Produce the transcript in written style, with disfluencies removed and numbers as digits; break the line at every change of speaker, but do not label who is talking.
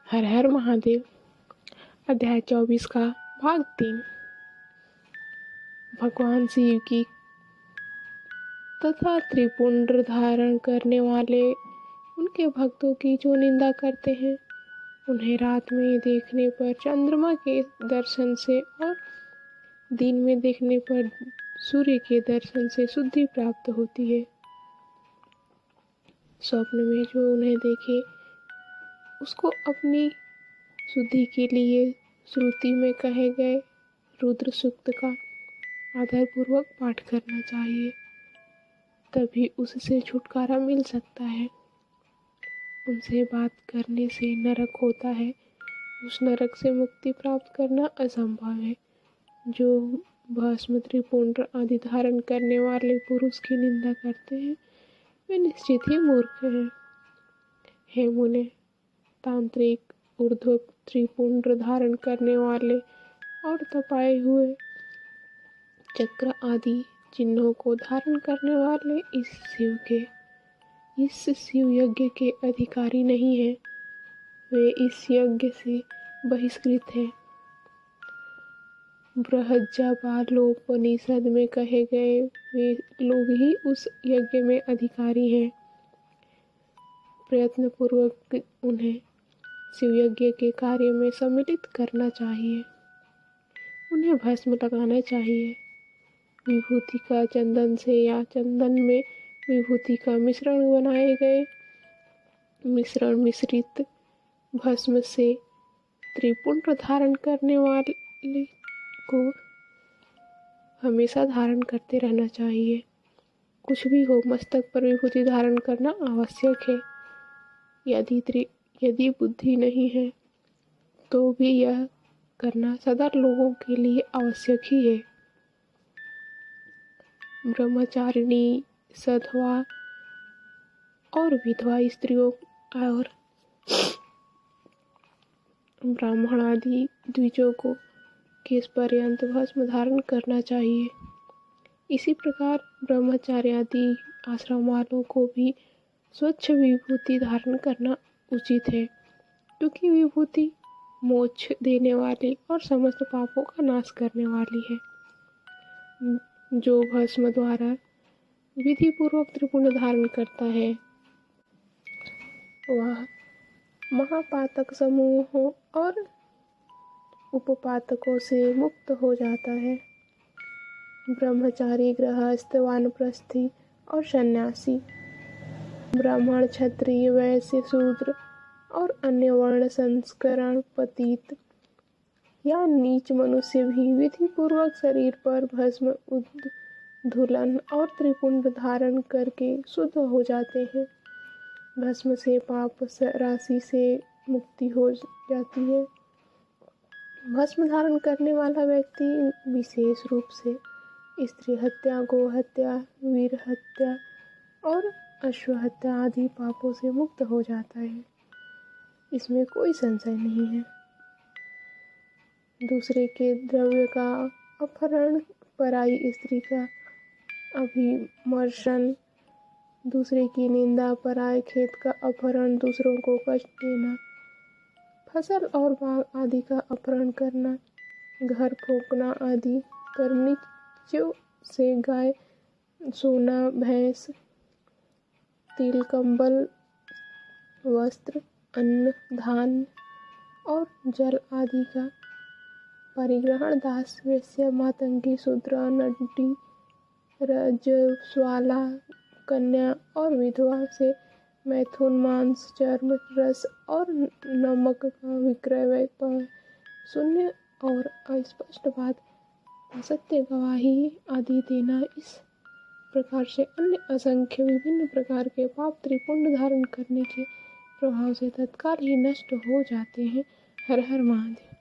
हर हर महादेव। अध्याय 24 का भाग 3। भगवान शिव की तथा त्रिपुंड धारण करने वाले उनके भक्तों की जो निंदा करते हैं, उन्हें रात में देखने पर चंद्रमा के दर्शन से और दिन में देखने पर सूर्य के दर्शन से शुद्धि प्राप्त होती है। स्वप्न में जो उन्हें देखे उसको अपनी शुद्धि के लिए श्रुति में कहे गए रुद्र सूक्त का आदरपूर्वक पाठ करना चाहिए, तभी उससे छुटकारा मिल सकता है। उनसे बात करने से नरक होता है, उस नरक से मुक्ति प्राप्त करना असंभव है। जो भस्म त्रिपुंड आदि धारण करने वाले पुरुष की निंदा करते हैं, वे निश्चित ही मूर्ख हैं। हे मुने, तांत्रिक ऊर्ध्व त्रिपुंड धारण करने वाले और तपाए हुए चक्र आदि चिन्हों को धारण करने वाले इस शिव यज्ञ के अधिकारी नहीं हैं। वे इस यज्ञ से बहिष्कृत हैं। बृहज्जाबालोपनिषद में कहे गए वे लोग ही उस यज्ञ में अधिकारी हैं। प्रयत्न पूर्वक उन्हें शिव यज्ञ के कार्य में सम्मिलित करना चाहिए। उन्हें भस्म लगाना चाहिए। विभूति का चंदन से या चंदन में विभूति का मिश्रण बनाए गए मिश्रण मिश्रित भस्म से त्रिपुंड धारण करने वाले को हमेशा धारण करते रहना चाहिए। कुछ भी हो, मस्तक पर विभूति धारण करना आवश्यक है। यदि बुद्धि नहीं है तो भी यह करना सदा लोगों के लिए आवश्यक ही है। ब्रह्मचारिणी, सधवा और विधवा स्त्रियों और ब्राह्मण आदि द्विजों को केश पर्यंत भस्म धारण करना चाहिए। इसी प्रकार ब्रह्मचार्य आदि आश्रम वालों को भी स्वच्छ विभूति धारण करना उचित है, क्योंकि विभूति मोक्ष देने वाली और समस्त पापों का नाश करने वाली है। जो भस्म द्वारा विधि पूर्वक त्रिपुंड धारण करता है, वह महापातक समूहों और उपपातकों से मुक्त हो जाता है। ब्रह्मचारी, गृहस्थ, वानप्रस्थी और सन्यासी, ब्राह्मण, क्षत्रिय, वैश्य, शूद्र और अन्य वर्ण संस्करण पतित या नीच मनुष्य भी विधि पूर्वक शरीर पर भस्म उद्धूलन और त्रिपुंड धारण करके शुद्ध हो जाते हैं। भस्म से पाप राशि से मुक्ति हो जाती है। भस्म धारण करने वाला व्यक्ति विशेष रूप से स्त्री हत्या, गो हत्या, वीर हत्या और अश्व हत्या आदि पापों से मुक्त हो जाता है। इसमें कोई संशय नहीं है। दूसरे के द्रव्य का अपहरण, पराई स्त्री का अभिमर्शन, दूसरे की निंदा, पराए खेत का अपहरण, दूसरों को कष्ट देना, फसल और बाग आदि का अपहरण करना, घर फूंकना आदि कर्मनियों से गाय, सोना, भैंस, तिल, कंबल, वस्त्र, अन्न, धान और जल आदि का परिग्रहण, दास, वेश्या, मातंगी, शूद्र, नड्डी, रजस्वाला, कन्या और विधवा से मैथुन, मांस, चर्म, रस और नमक का विक्रय, व्यापार, शून्य और अस्पष्ट बात, असत्य गवाही आदि देना, इस प्रकार से अन्य असंख्य विभिन्न प्रकार के पाप त्रिपुंड धारण करने के प्रभाव से तत्काल ही नष्ट हो जाते हैं। हर हर महादेव।